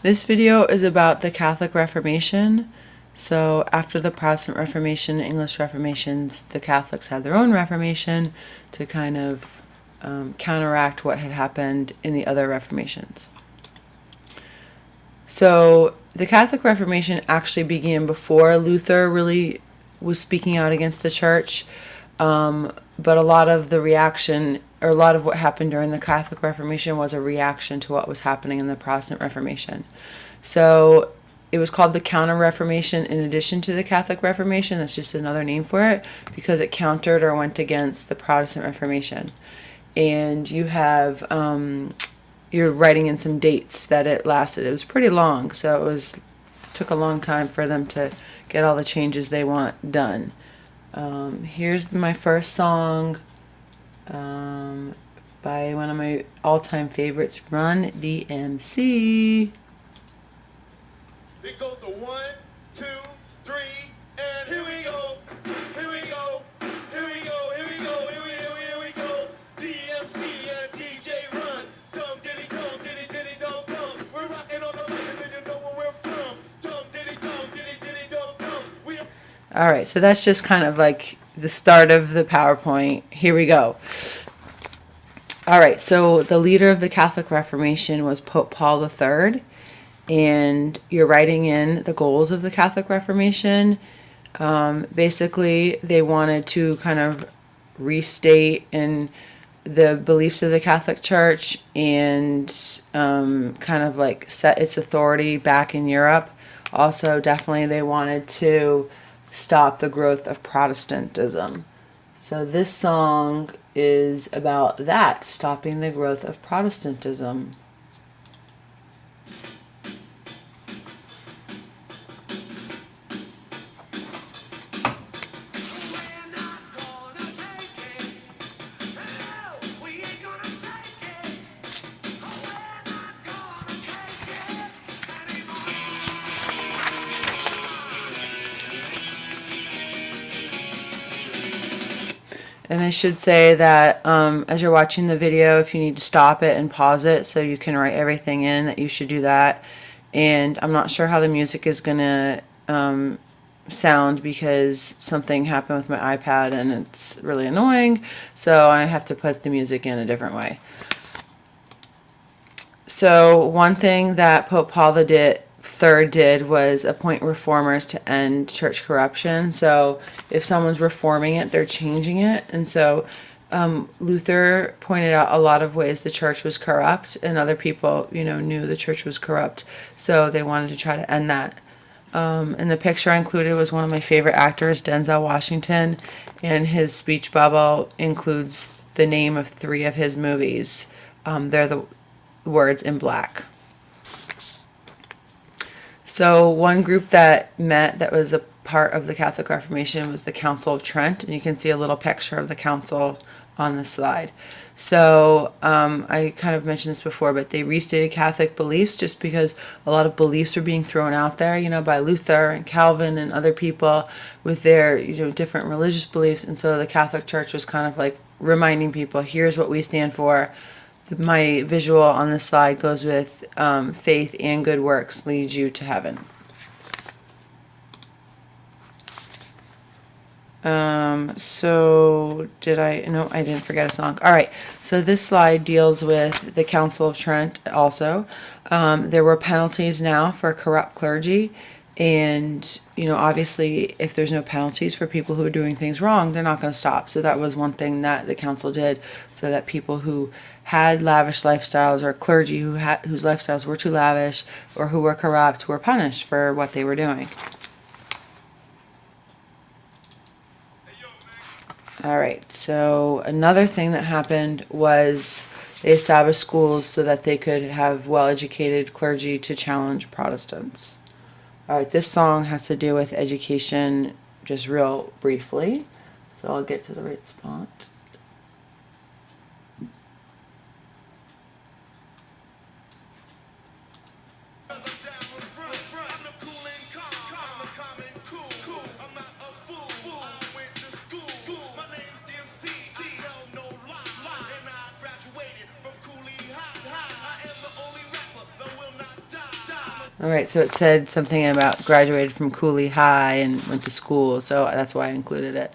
This video is about the Catholic Reformation. So after the Protestant Reformation, English Reformations, the Catholics had their own Reformation to kind of counteract what had happened in the other Reformations. So the Catholic Reformation actually began before Luther really was speaking out against the church, but a lot of the reaction, or a lot of what happened during the Catholic Reformation was a reaction to what was happening in the Protestant Reformation. So it was called the Counter-Reformation in addition to the Catholic Reformation. That's just another name for it because it countered or went against the Protestant Reformation. And you have, you're writing in some dates that it lasted. It was pretty long, so it took a long time for them to get all the changes they want done. Here's my first song by one of my all-time favorites, Run DMC. It goes to 1, 2, 3, and here we go. Here we go. Here we go. Here we go. Here we go. DMC and DJ Run. Dum diddy dum diddy diddy dum dum. We're rocking on the mic and then you know where we're from. Dum diddy diddy dum dum. All right, so that's just kind of like the start of the PowerPoint. Here we go. All right, so the leader of the Catholic Reformation was Pope Paul III, and you're writing in the goals of the Catholic Reformation. Basically, they wanted to kind of restate in the beliefs of the Catholic Church and kind of like set its authority back in Europe. Also, definitely they wanted to stop the growth of Protestantism. So this song is about that, stopping the growth of Protestantism. And I should say that as you're watching the video, if you need to stop it and pause it so you can write everything in, that you should do that. And I'm not sure how the music is going to sound because something happened with my iPad and it's really annoying. So I have to put the music in a different way. So one thing that Pope Paul III did was appoint reformers to end church corruption. So if someone's reforming it, they're changing it. And so Luther pointed out a lot of ways the church was corrupt, and other people, knew the church was corrupt. So they wanted to try to end that. And the picture I included was one of my favorite actors, Denzel Washington, and his speech bubble includes the name of 3 of his movies. They're the words in black. So one group that met that was a part of the Catholic Reformation was the Council of Trent, and you can see a little picture of the council on the slide. So I kind of mentioned this before, but they restated Catholic beliefs just because a lot of beliefs were being thrown out there, by Luther and Calvin and other people with their, different religious beliefs. And so the Catholic Church was kind of like reminding people, here's what we stand for. My visual on this slide goes with faith and good works lead you to heaven. So no, I didn't forget a song. All right, so this slide deals with the Council of Trent also. There were penalties now for corrupt clergy. And, obviously, if there's no penalties for people who are doing things wrong, they're not going to stop. So that was one thing that the council did, so that people who had lavish lifestyles, or clergy whose lifestyles were too lavish or who were corrupt, were punished for what they were doing. All right, so another thing that happened was they established schools so that they could have well-educated clergy to challenge Protestants. All right, this song has to do with education just real briefly, so I'll get to the right spot. All right, so it said something about graduated from Cooley High and went to school, so that's why I included it.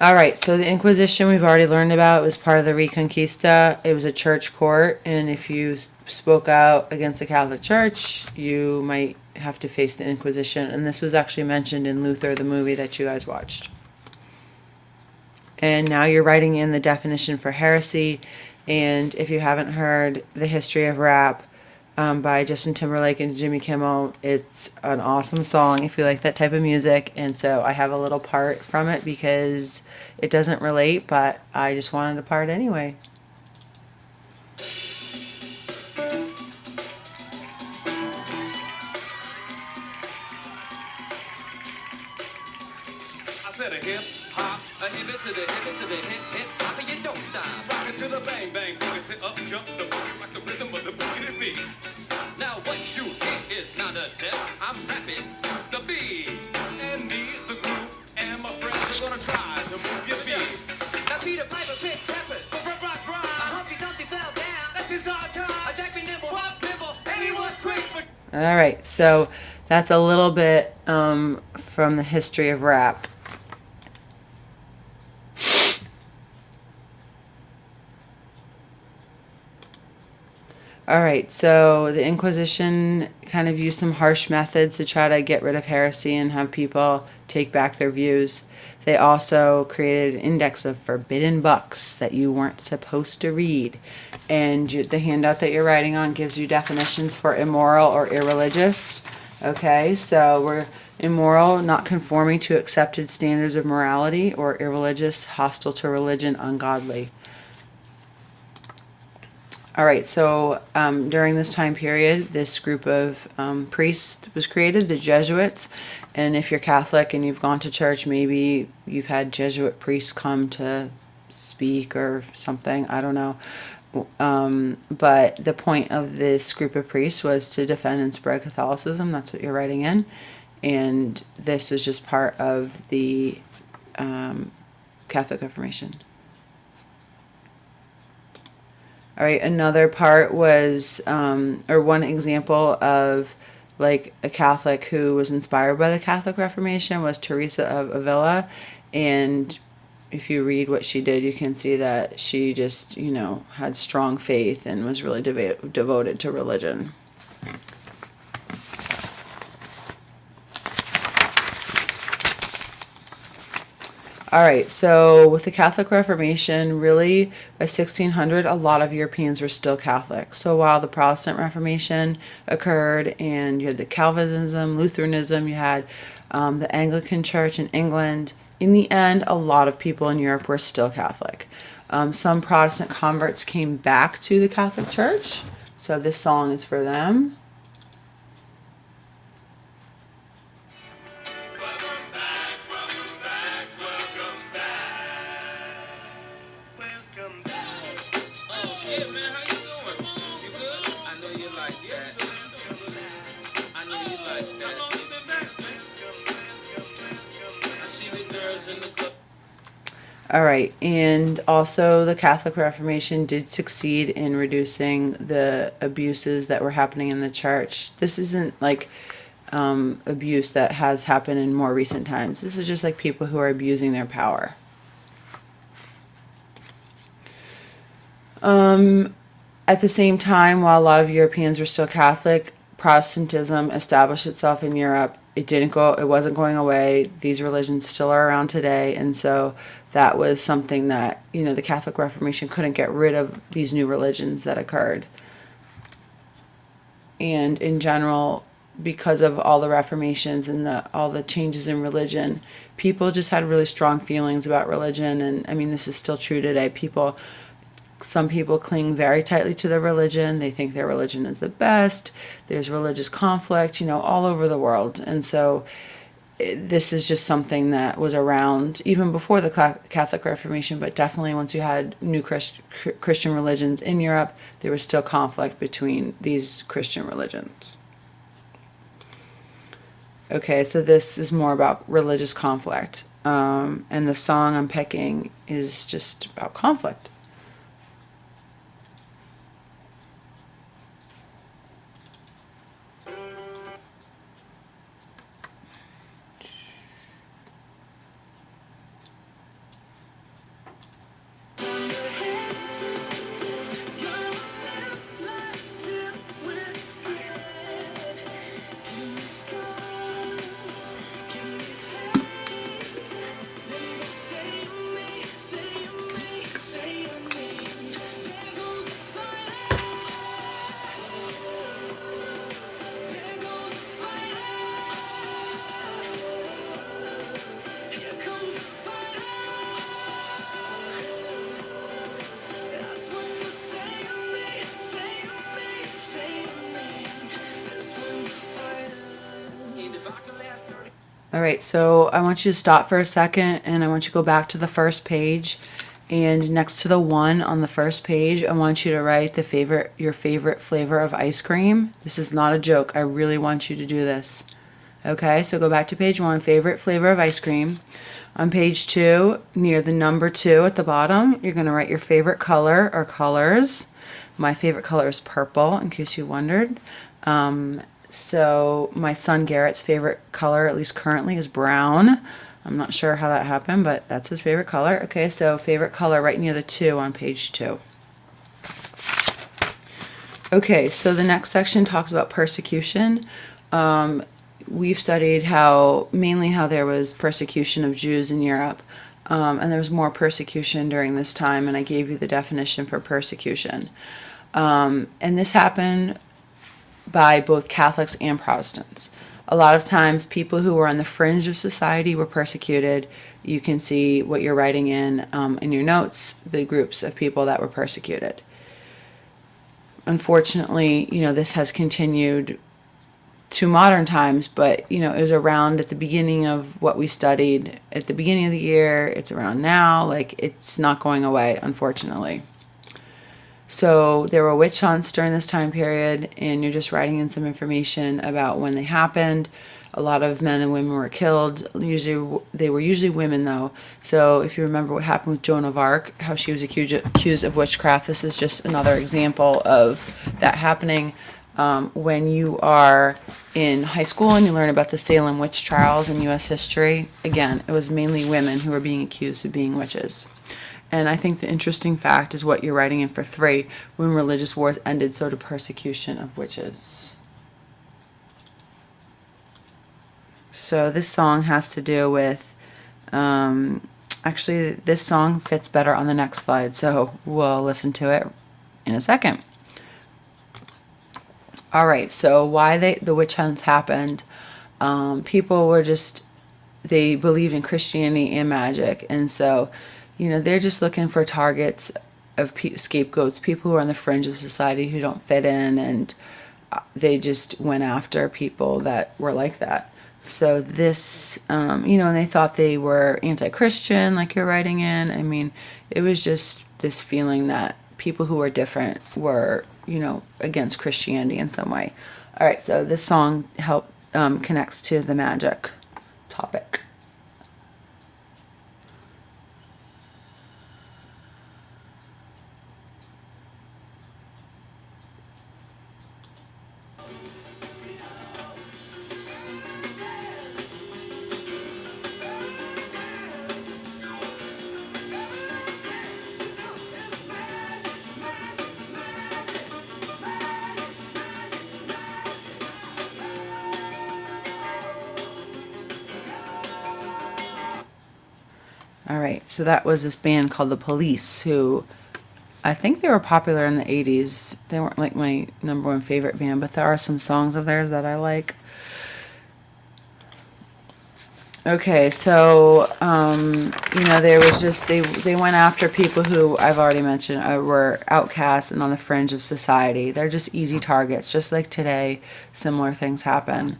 All right, so the Inquisition we've already learned about. It was part of the Reconquista. It was a church court, and if you spoke out against the Catholic Church, you might have to face the Inquisition. And this was actually mentioned in Luther, the movie that you guys watched. And now you're writing in the definition for heresy. And if you haven't heard The History of Rap by Justin Timberlake and Jimmy Kimmel, it's an awesome song if you like that type of music. And so I have a little part from it because it doesn't relate, but I just wanted a part anyway. I said a hip hop, a hip it to the hip it to the hip hip hop, and you don't stop. Rock it to the bang bang boogie, sit up, jump the boogie, rock the rhythm of the boogie to beat. Now what you hear is not a test. I'm rapping the beat, and me, the groove, and my friends are gonna try to move your feet. Now Peter Piper picked peppers, the rock rock rock. Humpty Dumpty fell down. That's his dog time. A Jack be nimble, walk nimble, and he was quick. All right, so that's a little bit from the history of rap. All right, so the Inquisition kind of used some harsh methods to try to get rid of heresy and have people take back their views. They also created an index of forbidden books that you weren't supposed to read. And the handout that you're writing on gives you definitions for immoral or irreligious. Okay, so we're immoral, not conforming to accepted standards of morality, or irreligious, hostile to religion, ungodly. All right, so during this time period, this group of priests was created, the Jesuits. And if you're Catholic and you've gone to church, maybe you've had Jesuit priests come to speak or something. I don't know. But the point of this group of priests was to defend and spread Catholicism. That's what you're writing in. And this was just part of the Catholic Reformation. All right, another part was, or one example of like a Catholic who was inspired by the Catholic Reformation was Teresa of Avila. And if you read what she did, you can see that she just, had strong faith and was really devoted to religion. All right, so with the Catholic Reformation, really by 1600, a lot of Europeans were still Catholic. So while the Protestant Reformation occurred and you had the Calvinism, Lutheranism, you had the Anglican Church in England, in the end, a lot of people in Europe were still Catholic. Some Protestant converts came back to the Catholic Church, so this song is for them. All right, and also the Catholic Reformation did succeed in reducing the abuses that were happening in the church. This isn't like abuse that has happened in more recent times. This is just like people who are abusing their power. At the same time, while a lot of Europeans were still Catholic, Protestantism established itself in Europe. It wasn't going away. These religions still are around today, and so that was something that, the Catholic Reformation couldn't get rid of these new religions that occurred. And in general, because of all the reformations and all the changes in religion, people just had really strong feelings about religion. And I mean, this is still true today. Some people cling very tightly to their religion. They think their religion is the best. There's religious conflict, all over the world. And so this is just something that was around even before the Catholic Reformation, but definitely once you had new Christian religions in Europe, there was still conflict between these Christian religions. Okay, so this is more about religious conflict. And the song I'm picking is just about conflict. All right, so I want you to stop for a second and I want you to go back to the first page. And next to the 1 on the first page, I want you to write your favorite flavor of ice cream. This is not a joke. I really want you to do this. Okay, so go back to page 1, favorite flavor of ice cream. On page 2, near the number 2 at the bottom, you're going to write your favorite color or colors. My favorite color is purple, in case you wondered. So my son Garrett's favorite color, at least currently, is brown. I'm not sure how that happened, but that's his favorite color. Okay, so favorite color right near the 2 on page 2. Okay, so the next section talks about persecution. We've studied mainly how there was persecution of Jews in Europe, and there was more persecution during this time, and I gave you the definition for persecution. And this happened by both Catholics and Protestants. A lot of times people who were on the fringe of society were persecuted. You can see what you're writing in your notes, the groups of people that were persecuted. Unfortunately, this has continued to modern times, but it was around at the beginning of what we studied at the beginning of the year. It's around now. Like, it's not going away, unfortunately. So there were witch hunts during this time period, and you're just writing in some information about when they happened. A lot of men and women were killed. They were usually women, though. So if you remember what happened with Joan of Arc, how she was accused of witchcraft, this is just another example of that happening. When you are in high school and you learn about the Salem witch trials in U.S. history, again, it was mainly women who were being accused of being witches. And I think the interesting fact is what you're writing in for 3. When religious wars ended, so did persecution of witches. So this song has to do with, actually this song fits better on the next slide, so we'll listen to it in a second. All right, so why the witch hunts happened. People were they believed in Christianity and magic, and so they're just looking for targets of scapegoats, people who are on the fringe of society who don't fit in, and they just went after people that were like that. So this, and they thought they were anti-Christian, like you're writing in. I mean, it was just this feeling that people who were different were, against Christianity in some way. All right, so this song connects to the magic topic. All right, so that was this band called The Police, who I think they were popular in the 80s. They weren't like my number 1 favorite band, but there are some songs of theirs that I like. Okay, so, there was just, they went after people who I've already mentioned were outcasts and on the fringe of society. They're just easy targets. Just like today, similar things happen.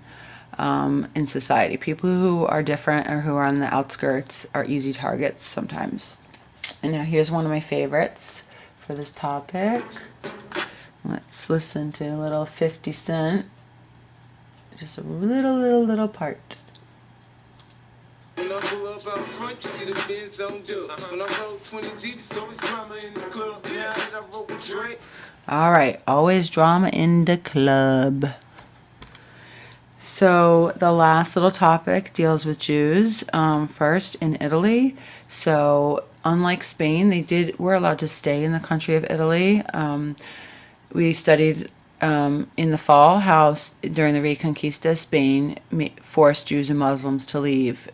In society. People who are different or who are on the outskirts are easy targets sometimes. And now here's one of my favorites for this topic. Let's listen to a little 50 Cent. Just a little part. When I pull up out front, you see the Benz on dub. When I roll 20 deep, it's always drama in the club. Now that I roll with Trent. All right, always drama in the club. So the last little topic deals with Jews. First, in Italy. So unlike Spain, were allowed to stay in the country of Italy. We studied in the fall how during the Reconquista, Spain forced Jews and Muslims to leave.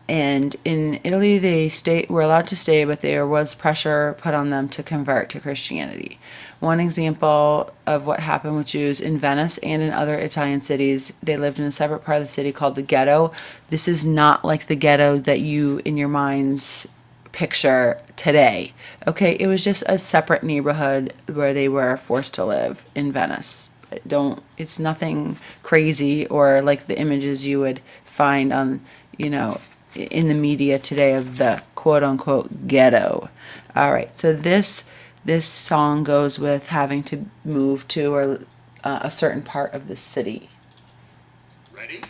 And in Italy, they were allowed to stay, but there was pressure put on them to convert to Christianity. One example of what happened with Jews in Venice and in other Italian cities, they lived in a separate part of the city called the ghetto. This is not like the ghetto that you, in your minds, picture today. Okay, it was just a separate neighborhood where they were forced to live in Venice. it's nothing crazy or like the images you would find on, in the media today of the quote unquote ghetto. All right, so this song goes with having to move to or a certain part of the city. Ready?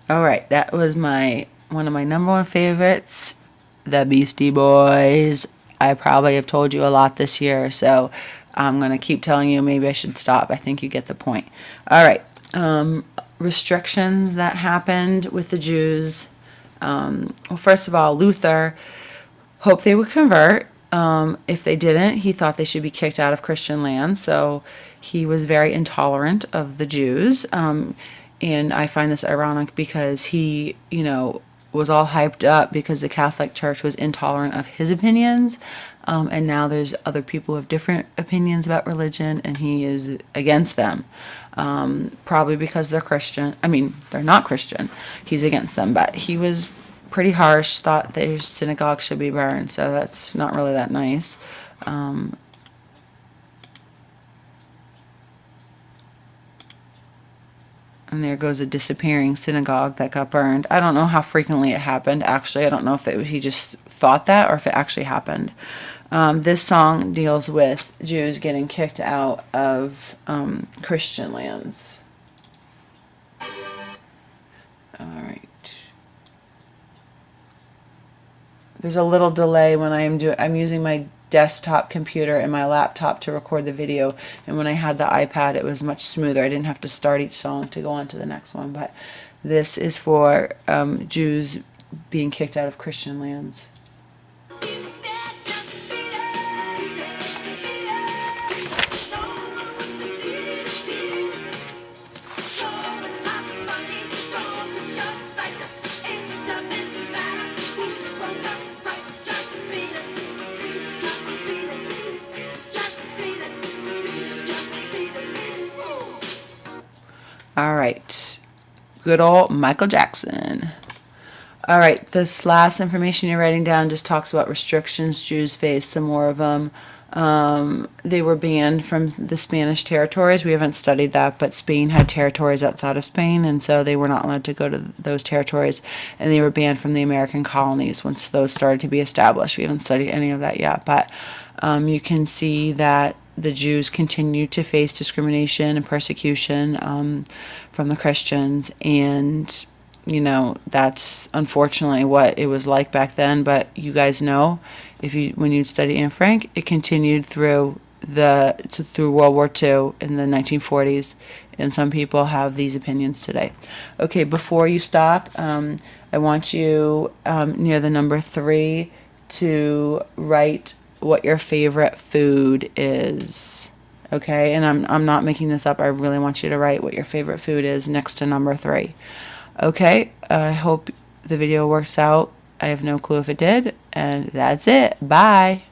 All right, that was one of my number one favorites, the Beastie Boys. I probably have told you a lot this year, so I'm going to keep telling you. Maybe I should stop. I think you get the point. All right, restrictions that happened with the Jews. Well, first of all, Luther hoped they would convert. If they didn't, he thought they should be kicked out of Christian land, so he was very intolerant of the Jews. And I find this ironic because he, was all hyped up because the Catholic Church was intolerant of his opinions. And now there's other people with different opinions about religion, and he is against them. Probably because they're Christian. I mean, they're not Christian. He's against them, but he was pretty harsh, thought their synagogue should be burned, so that's not really that nice. And there goes a disappearing synagogue that got burned. I don't know how frequently it happened, actually. I don't know if he just thought that or if it actually happened. This song deals with Jews getting kicked out of Christian lands. All right. There's a little delay when I'm using my desktop computer and my laptop to record the video, and when I had the iPad it was much smoother. I didn't have to start each song to go on to the next one, but this is for Jews being kicked out of Christian lands. All right, good old Michael Jackson. All right, this last information you're writing down just talks about restrictions Jews face, some more of them. They were banned from the Spanish territories. We haven't studied that, but Spain had territories outside of Spain, and so they were not allowed to go to those territories, and they were banned from the American colonies once those started to be established. We haven't studied any of that yet, but you can see that the Jews continue to face discrimination and persecution from the Christians, and that's unfortunately what it was like back then. But you guys know, when you study Anne Frank, it continued through World War II in the 1940s, and some people have these opinions today. Okay, before you stop, I want you near the number 3 to write what your favorite food is. Okay, and I'm not making this up. I really want you to write what your favorite food is next to number 3. Okay, I hope the video works out. I have no clue if it did, and that's it. Bye.